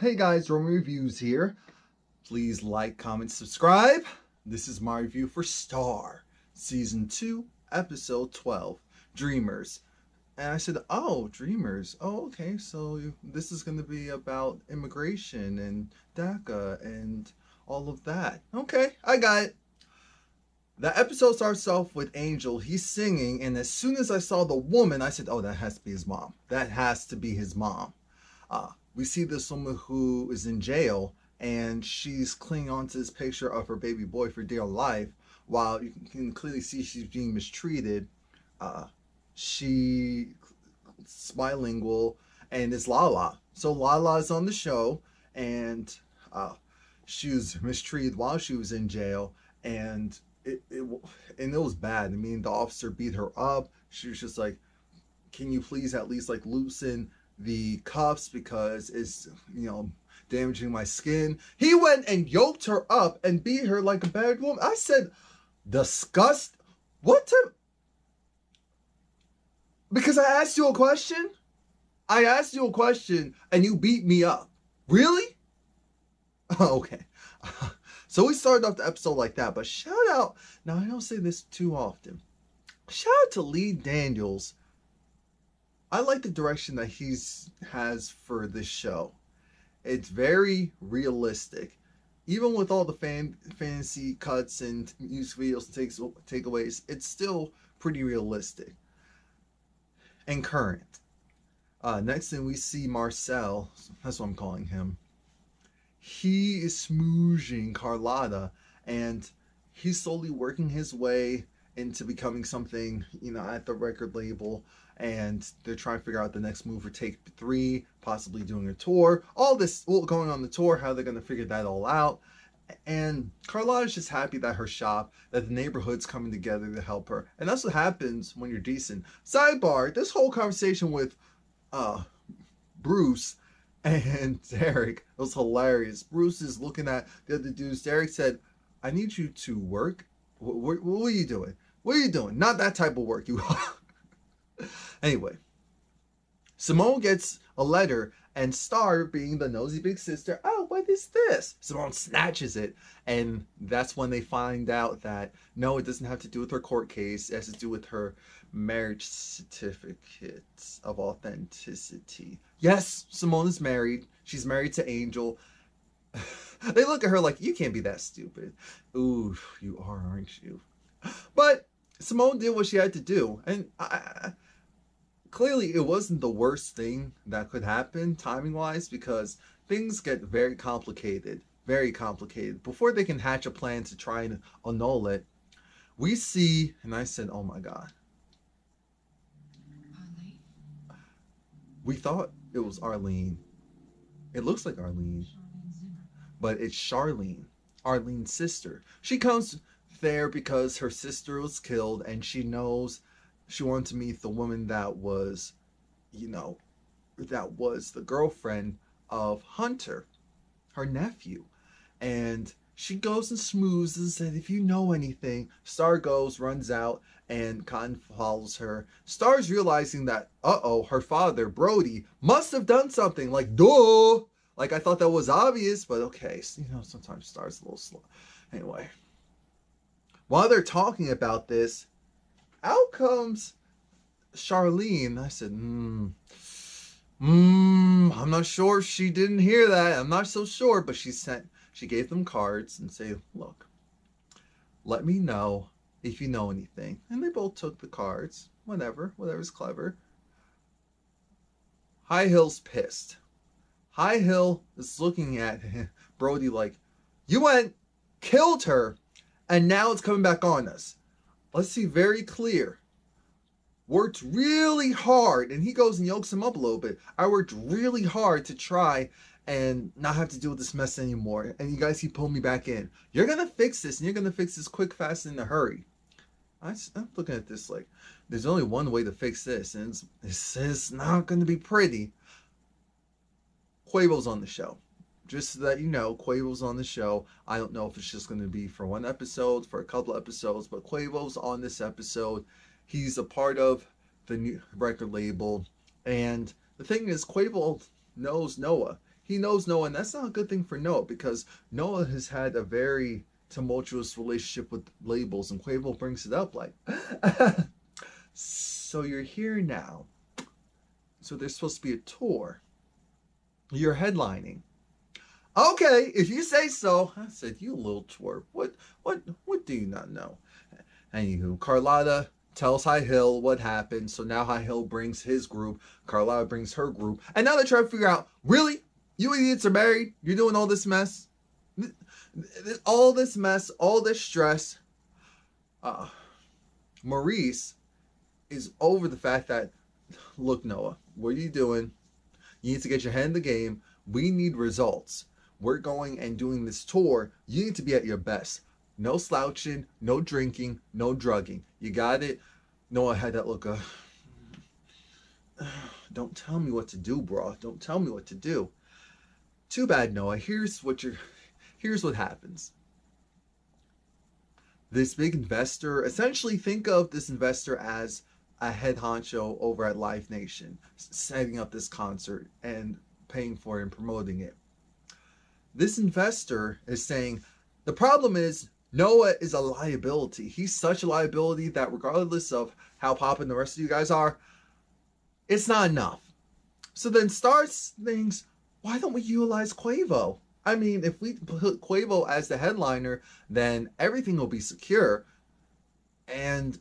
Hey guys, Romie Reviews here. Please like, comment, subscribe. This is my review for Star, Season 2, Episode 12, Dreamers. And I said, oh, Dreamers. Oh, okay, so this is going to be about immigration and DACA and all of that. Okay, I got it. The episode starts off with Angel. He's singing, and as soon as I saw the woman, I said, oh, that has to be his mom. That has to be his mom. We see this woman who is in jail, and she's clinging onto this picture of her baby boy for dear life, while you can clearly see she's being mistreated. She bilingual, and it's Lala. So Lala is on the show, and she was mistreated while she was in jail, and it was bad. I mean, the officer beat her up. She was just like, can you please at least like loosen the cuffs because it's, damaging my skin. He went and yoked her up and beat her like a bad woman. I said, disgust. What type? Because I asked you a question. I asked you a question and you beat me up. Really? Okay. So we started off the episode like that, but shout out. Now I don't say this too often. Shout out to Lee Daniels. I like the direction that he has for this show. It's very realistic. Even with all the fantasy cuts and music videos and takeaways, it's still pretty realistic and current. Next thing we see Marcel, that's what I'm calling him. He is smoozing Carlotta, and he's slowly working his way into becoming something, at the record label. And they're trying to figure out the next move for Take 3, possibly doing a tour. All this going on the tour, how they're going to figure that all out. And Carlotta's just happy that her shop, that the neighborhood's coming together to help her. And that's what happens when you're decent. Sidebar, this whole conversation with Bruce and Derek was hilarious. Bruce is looking at the other dudes. Derek said, I need you to work. What are you doing? What are you doing? Not that type of work. Anyway, Simone gets a letter, and Star, being the nosy big sister, oh, what is this? Simone snatches it, and that's when they find out that, no, it doesn't have to do with her court case. It has to do with her marriage certificate of authenticity. Yes, Simone is married. She's married to Angel. They look at her like, you can't be that stupid. Ooh, you are, aren't you? But Simone did what she had to do, and clearly it wasn't the worst thing that could happen timing-wise, because things get very complicated before they can hatch a plan to try and annul it. We see, and I said, oh my God. Arlene? We thought it was Arlene. It looks like Arlene, but it's Charlene, Arlene's sister. She comes there because her sister was killed, and she knows she wanted to meet the woman that was, that was the girlfriend of Hunter, her nephew. And she goes and smoozes and said, if you know anything. Star goes, runs out, and Cotton follows her. Star's realizing that, her father, Brody, must have done something. Like, duh! Like, I thought that was obvious, but okay. Sometimes Star's a little slow. Anyway. While they're talking about this, out comes Charlene. I said, I'm not sure if she didn't hear that. I'm not so sure, but she gave them cards and said, look, let me know if you know anything. And they both took the cards. Whatever's clever. High Hill's pissed. High Hill is looking at Brody like, you went, killed her, and now it's coming back on us. Let's see very clear. Worked really hard, and he goes and yokes him up a little bit. I worked really hard to try and not have to deal with this mess anymore. And you guys keep pulling me back in. You're going to fix this, and you're going to fix this quick, fast, and in a hurry. I'm looking at this like, there's only one way to fix this, and it's not going to be pretty. Quavo's on the show. Just so that you know, Quavo's on the show. I don't know if it's just going to be for one episode, for a couple episodes, but Quavo's on this episode. He's a part of the new record label. And the thing is, Quavo knows Noah. He knows Noah, and that's not a good thing for Noah because Noah has had a very tumultuous relationship with labels, and Quavo brings it up like, so you're here now. So there's supposed to be a tour. You're headlining. Okay, if you say so. I said, you little twerp. What do you not know? Anywho, Carlotta tells High Hill what happened. So now High Hill brings his group. Carlotta brings her group. And now they're trying to figure out, really? You idiots are married? You're doing all this mess? All this mess, all this stress. Maurice is over the fact that, look, Noah, what are you doing? You need to get your head in the game. We need results. We're going and doing this tour. You need to be at your best. No slouching, no drinking, no drugging. You got it? Noah had that look of, don't tell me what to do, bro. Don't tell me what to do. Too bad, Noah. Here's what happens. This big investor, essentially think of this investor as a head honcho over at Live Nation, setting up this concert and paying for it and promoting it. This investor is saying, the problem is Noah is a liability. He's such a liability that regardless of how poppin' the rest of you guys are, it's not enough. So then Starz thinks, why don't we utilize Quavo? I mean, if we put Quavo as the headliner, then everything will be secure. And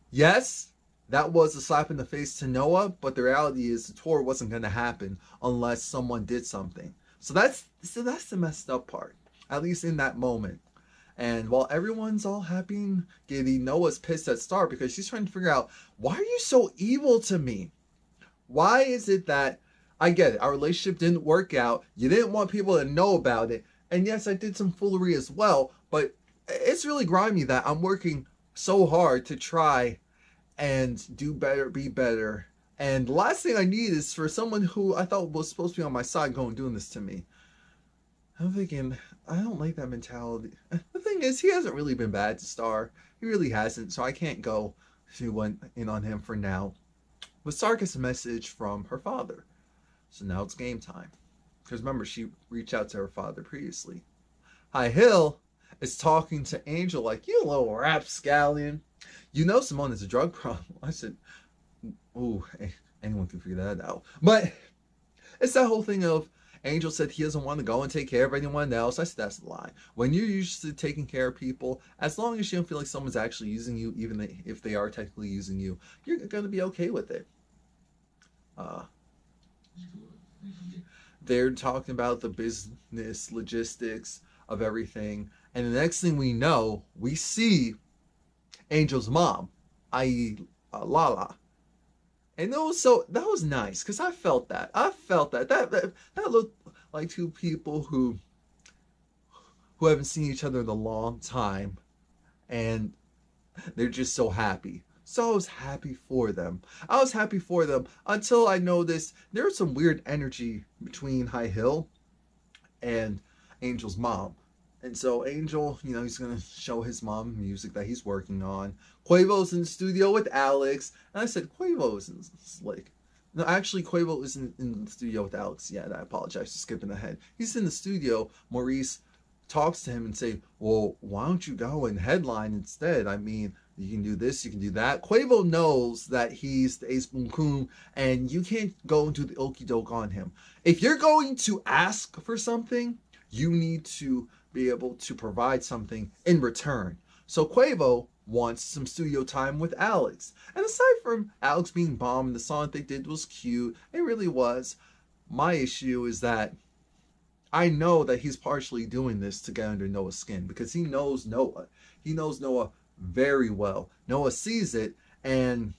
yes, that was a slap in the face to Noah, but the reality is the tour wasn't going to happen unless someone did something. So that's the messed up part, at least in that moment. And while everyone's all happy and giddy, Noah's pissed at Star because she's trying to figure out, why are you so evil to me? Why is it that, I get it, our relationship didn't work out, you didn't want people to know about it, and yes, I did some foolery as well, but it's really grimy that I'm working so hard to try and do better, be better. And the last thing I need is for someone who I thought was supposed to be on my side going doing this to me. I'm thinking, I don't like that mentality. The thing is, he hasn't really been bad to Star. He really hasn't, so I can't go in on him for now. But Star gets a message from her father. So now it's game time. Because remember, she reached out to her father previously. High Hill is talking to Angel like, you little rapscallion. You know Simone is a drug problem. I said, ooh, anyone can figure that out. But it's that whole thing of, Angel said he doesn't want to go and take care of anyone else. I said, that's a lie. When you're used to taking care of people, as long as you don't feel like someone's actually using you, even if they are technically using you, you're going to be okay with it. They're talking about the business logistics of everything. And the next thing we know, we see Angel's mom, i.e. Lala. And that was nice because I felt that. That looked like two people who haven't seen each other in a long time, and they're just so happy. So I was happy for them. I was happy for them until I noticed there was some weird energy between High Hill and Angel's mom. And so Angel, he's going to show his mom music that he's working on. Quavo's in the studio with Alex. And I said, Quavo isn't slick. No, actually, Quavo isn't in the studio with Alex yet. I apologize for skipping ahead. He's in the studio. Maurice talks to him and say, well, why don't you go and headline instead? I mean, you can do this, you can do that. Quavo knows that he's the ace boom coon, and you can't go and do the okie doke on him. If you're going to ask for something, you need to be able to provide something in return. So Quavo wants some studio time with Alex. And aside from Alex being bomb, the song they did was cute. It really was. My issue is that I know that he's partially doing this to get under Noah's skin because he knows Noah. He knows Noah very well. Noah sees it, and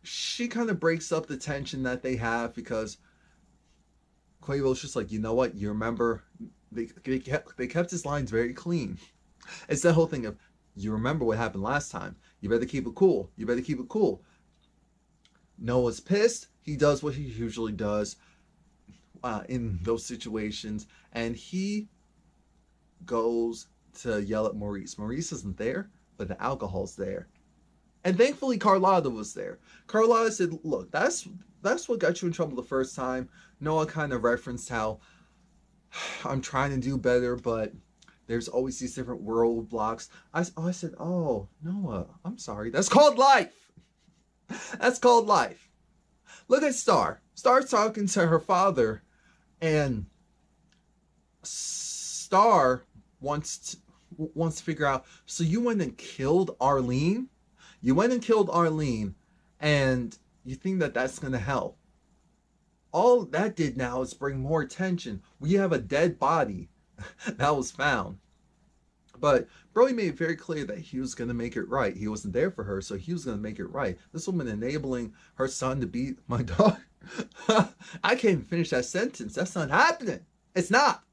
she kind of breaks up the tension that they have because Quavo's just like, you know what? You remember they kept his lines very clean. It's that whole thing of, you remember what happened last time. You better keep it cool. You better keep it cool. Noah's pissed. He does what he usually does in those situations. And he goes to yell at Maurice. Maurice isn't there, but the alcohol's there. And thankfully Carlotta was there. Carlotta said, look, that's what got you in trouble the first time. Noah kind of referenced how I'm trying to do better, but there's always these different roadblocks. I said, oh, Noah, I'm sorry. That's called life. That's called life. Look at Star. Star's talking to her father, and Star wants to figure out, so you went and killed Arlene? You went and killed Arlene, and you think that that's going to help. All that did now is bring more attention. We have a dead body that was found. But Broly made it very clear that he was going to make it right. He wasn't there for her, so he was going to make it right. This woman enabling her son to beat my daughter. I can't even finish that sentence. That's not happening. It's not.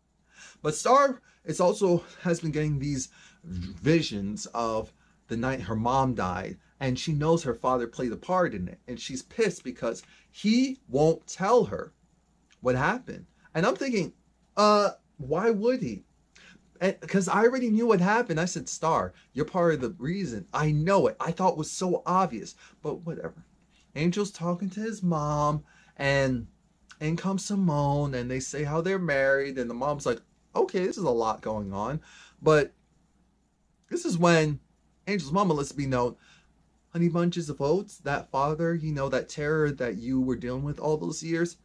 But Star has been getting these visions of the night her mom died, and she knows her father played a part in it, and she's pissed because he won't tell her what happened. And I'm thinking, why would he? Because I already knew what happened. I said, Star, you're part of the reason. I know it. I thought it was so obvious, but whatever. Angel's talking to his mom, and in comes Simone, and they say how they're married, and the mom's like, okay, this is a lot going on. But this is when Angel's mama lets it be known, Honey Bunches of Oats, that father, you know, that terror that you were dealing with all those years,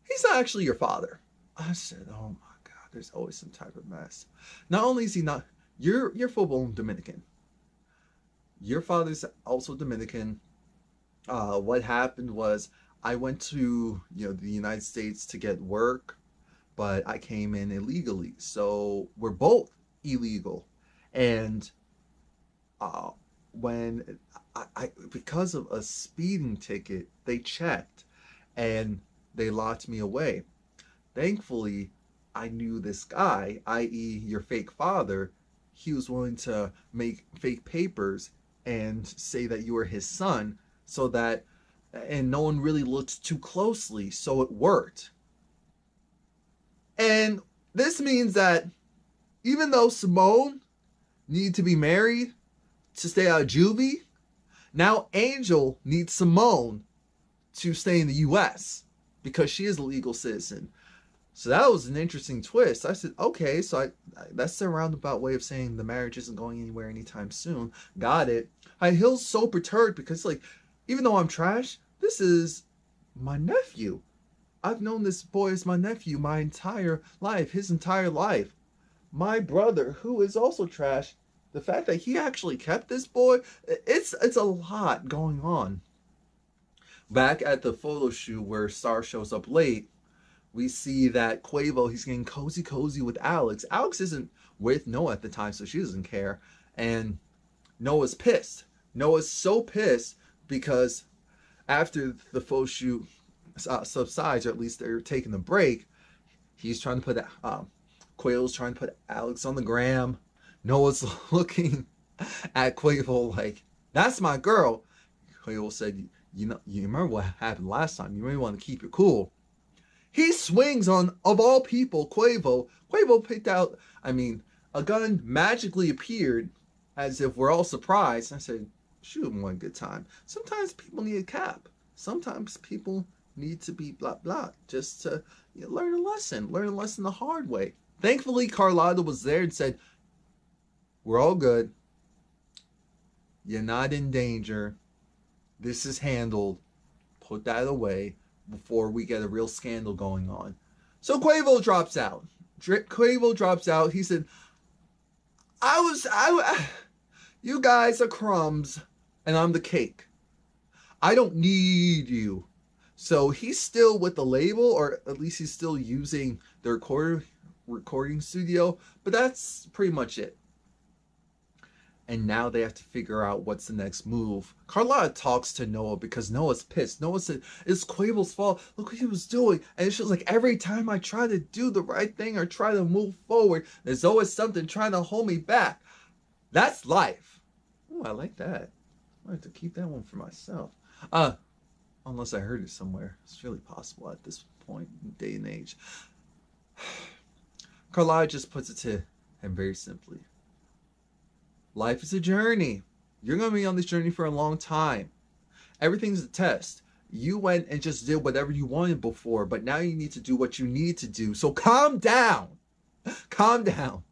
he's not actually your father. I said, oh my God, there's always some type of mess. Not only is he not, you're full-blown Dominican. Your father's also Dominican. What happened was I went to, the United States to get work, but I came in illegally. So we're both illegal. And when I because of a speeding ticket, they checked and they locked me away. Thankfully, I knew this guy, i.e. your fake father. He was willing to make fake papers and say that you were his son, so that, and no one really looked too closely, so it worked. And this means that even though Simone needed to be married to stay out of juvie, now Angel needs Simone to stay in the U.S. because she is a legal citizen. So that was an interesting twist. I said, okay, so that's the roundabout way of saying the marriage isn't going anywhere anytime soon. Got it. Hill's so perturbed because, like, even though I'm trash, this is my nephew. I've known this boy as my nephew my entire life, his entire life. My brother, who is also trash, the fact that he actually kept this boy, it's a lot going on. Back at the photo shoot where Star shows up late, we see that Quavo, he's getting cozy with Alex. Alex isn't with Noah at the time, so she doesn't care. And Noah's pissed. Noah's so pissed because after the photo shoot subsides, or at least they're taking a break, he's trying to put Quavo's trying to put Alex on the gram. Noah's looking at Quavo like, that's my girl. Quavo said, you remember what happened last time. You may want to keep it cool. He swings on, of all people, Quavo. Quavo picked out, a gun magically appeared as if we're all surprised. I said, shoot him one good time. Sometimes people need a cap. Sometimes people need to be blah, blah, just to learn a lesson the hard way. Thankfully, Carlotta was there and said, we're all good. You're not in danger. This is handled. Put that away before we get a real scandal going on. So Quavo drops out. He said, you guys are crumbs and I'm the cake. I don't need you. So he's still with the label, or at least he's still using the recording studio, but that's pretty much it. And now they have to figure out what's the next move. Carlotta talks to Noah because Noah's pissed. Noah said, it's Quavo's fault. Look what he was doing. And it's just like every time I try to do the right thing or try to move forward, there's always something trying to hold me back. That's life. Ooh, I like that. I have to keep that one for myself. Unless I heard it somewhere. It's really possible at this point in day and age. Carlotta just puts it to him very simply. Life is a journey. You're going to be on this journey for a long time. Everything's a test. You went and just did whatever you wanted before, but now you need to do what you need to do. So calm down. Calm down.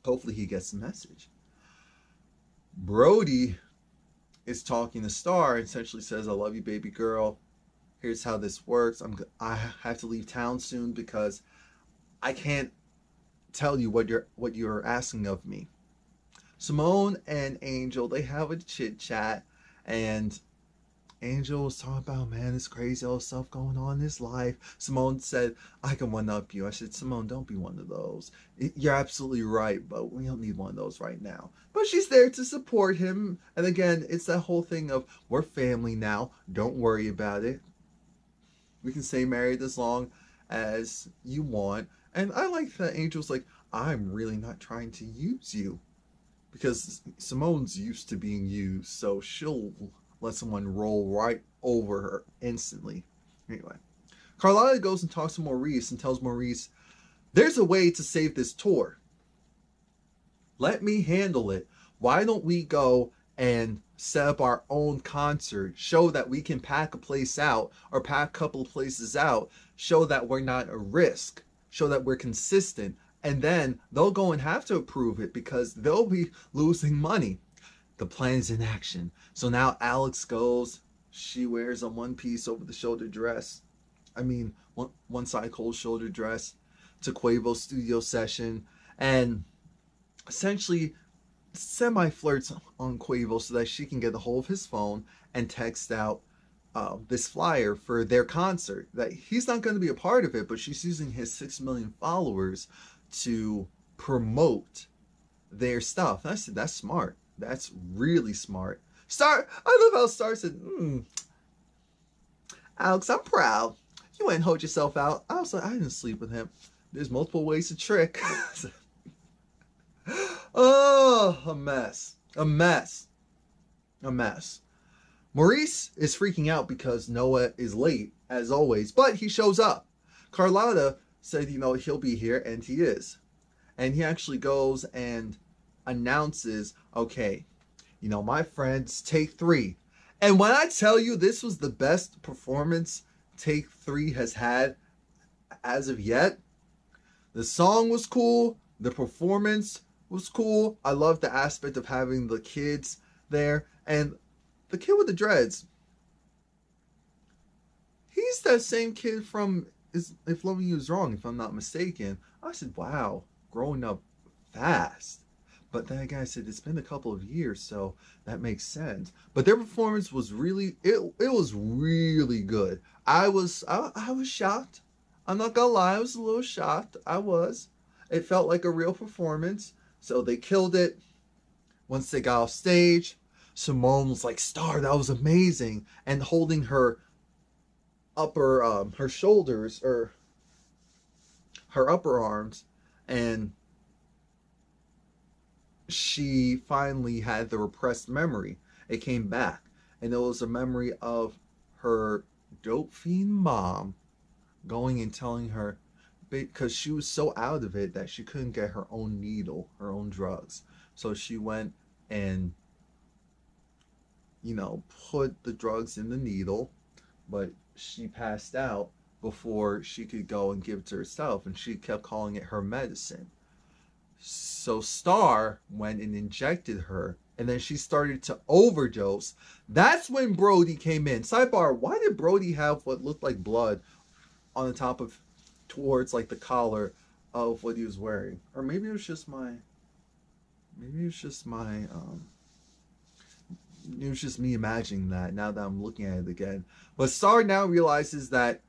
Hopefully he gets the message. Brody is talking to Star and essentially says, I love you, baby girl. Here's how this works. I have to leave town soon because I can't tell you what you're asking of me. Simone and Angel, they have a chit chat, and Angel was talking about, man, it's crazy all the stuff going on in his life. Simone said, I can one up you. I said, Simone, don't be one of those. You're absolutely right, but we don't need one of those right now. But she's there to support him. And again, it's that whole thing of, we're family now. Don't worry about it. We can stay married as long as you want. And I like that Angel's like, I'm really not trying to use you. Because Simone's used to being used, so she'll let someone roll right over her instantly. Anyway, Carlotta goes and talks to Maurice and tells Maurice, there's a way to save this tour. Let me handle it. Why don't we go and set up our own concert, show that we can pack a place out or pack a couple of places out, show that we're not a risk, show that we're consistent, and then they'll go and have to approve it because they'll be losing money. The plan is in action. So now Alex goes, she wears a one-piece over-the-shoulder dress. I mean, one-side cold shoulder dress to Quavo's studio session, and essentially semi-flirts on Quavo so that she can get a hold of his phone and text out this flyer for their concert. That he's not going to be a part of it, but she's using his 6 million followers to promote their stuff. And I said, that's smart. That's really smart. Star, I love how Star said, Alex, I'm proud. You went and hold yourself out. I was like, I didn't sleep with him. There's multiple ways to trick. Oh, a mess. A mess. A mess. Maurice is freaking out because Noah is late, as always, but he shows up. Carlotta said, he'll be here, and he is. And he actually goes and announces, okay, my friends, take 3. And when I tell you this was the best performance Take 3 has had as of yet, the song was cool, the performance was cool. I love the aspect of having the kids there, and the kid with the dreads, he's that same kid from If Loving You Is Wrong, if I'm not mistaken. I said, wow, growing up fast. But then again, I said, it's been a couple of years, so that makes sense. But their performance was really, it was really good. I was shocked. I'm not gonna lie, I was a little shocked. I was. It felt like a real performance. So they killed it. Once they got off stage, Simone was like, Star, that was amazing. And holding her upper, her shoulders, or her upper arms, and she finally had the repressed memory. It came back, and it was a memory of her dope fiend mom going and telling her, because she was so out of it that she couldn't get her own needle, her own drugs. So she went and, put the drugs in the needle, but she passed out before she could go and give it to herself, and she kept calling it her medicine. So Star went and injected her, and then she started to overdose. That's when Brody came in. Sidebar, why did Brody have what looked like blood on the top of, towards like the collar of what he was wearing? Or maybe it was just my, it was just me imagining that now that I'm looking at it again. But Star now realizes that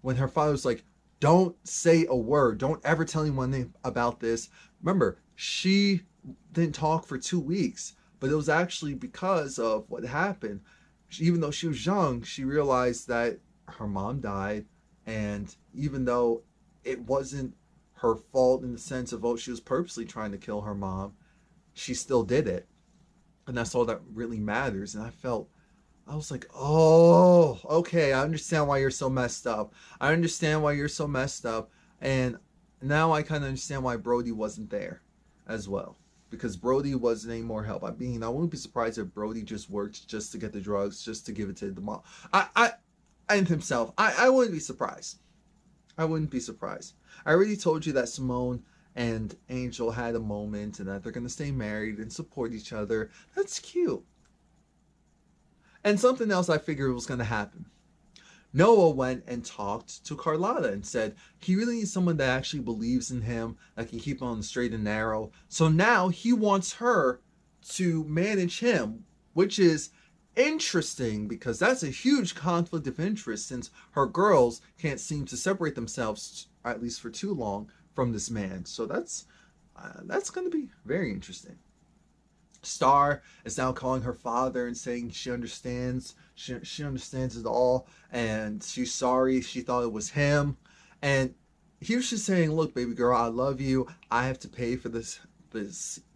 when her father was like, don't say a word, don't ever tell anyone about this. Remember, she didn't talk for 2 weeks, but it was actually because of what happened. Even though she was young, she realized that her mom died, and even though it wasn't her fault in the sense of, she was purposely trying to kill her mom, she still did it. And that's all that really matters. And I was like, oh, okay, I understand why you're so messed up. I understand why you're so messed up. And now I kind of understand why Brody wasn't there as well. because Brody wasn't any more help. I mean, I wouldn't be surprised if Brody just worked just to get the drugs, just to give it to the mom. And himself. I wouldn't be surprised. I wouldn't be surprised. I already told you that Simone and Angel had a moment and that they're going to stay married and support each other. That's cute. And something else I figured was going to happen. Noah went and talked to Carlotta and said he really needs someone that actually believes in him, that can keep him on the straight and narrow. So now he wants her to manage him, which is interesting because that's a huge conflict of interest since her girls can't seem to separate themselves, at least for too long, from this man. So that's going to be very interesting. Star is now calling her father and saying she understands. She understands it all, and she's sorry. She thought it was him, and he was just saying, "Look, baby girl, I love you. I have to pay for the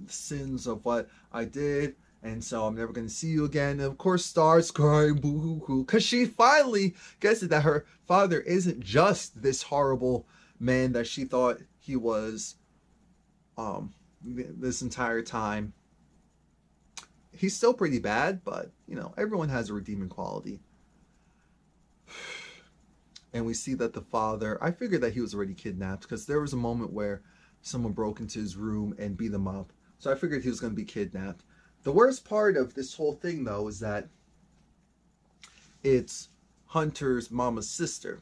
sins of what I did, and so I'm never going to see you again." And of course, Star's crying boo-hoo-hoo because she finally gets it that her father isn't just this horrible man that she thought he was this entire time. He's still pretty bad, but, you know, everyone has a redeeming quality. And we see that the father, I figured that he was already kidnapped because there was a moment where someone broke into his room and beat him up. So I figured he was going to be kidnapped. The worst part of this whole thing, though, is that it's Hunter's mama's sister,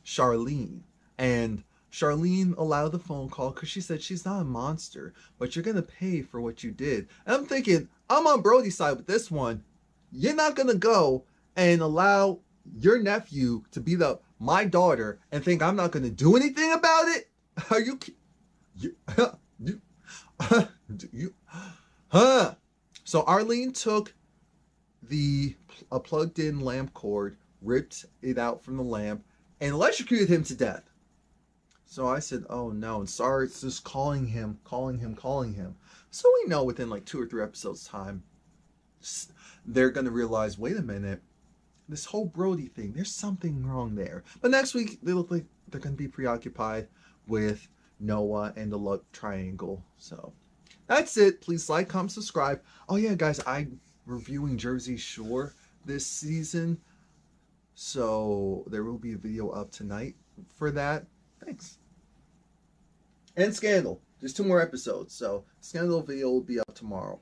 Charlene. And Charlene allowed the phone call because she said she's not a monster, but you're going to pay for what you did. And I'm thinking, I'm on Brody's side with this one. You're not going to go and allow your nephew to beat up my daughter and think I'm not going to do anything about it? Are you... So Arlene took a plugged-in lamp cord, ripped it out from the lamp, and electrocuted him to death. So I said, oh no, and starts just calling him. So we know within like 2 or 3 episodes time, they're going to realize, wait a minute, this whole Brody thing, there's something wrong there. But next week, they look like they're going to be preoccupied with Noah and the love triangle. So that's it. Please like, comment, subscribe. Oh yeah, guys, I'm reviewing Jersey Shore this season. So there will be a video up tonight for that. Thanks. And Scandal. There's 2 more episodes. So Scandal video will be up tomorrow.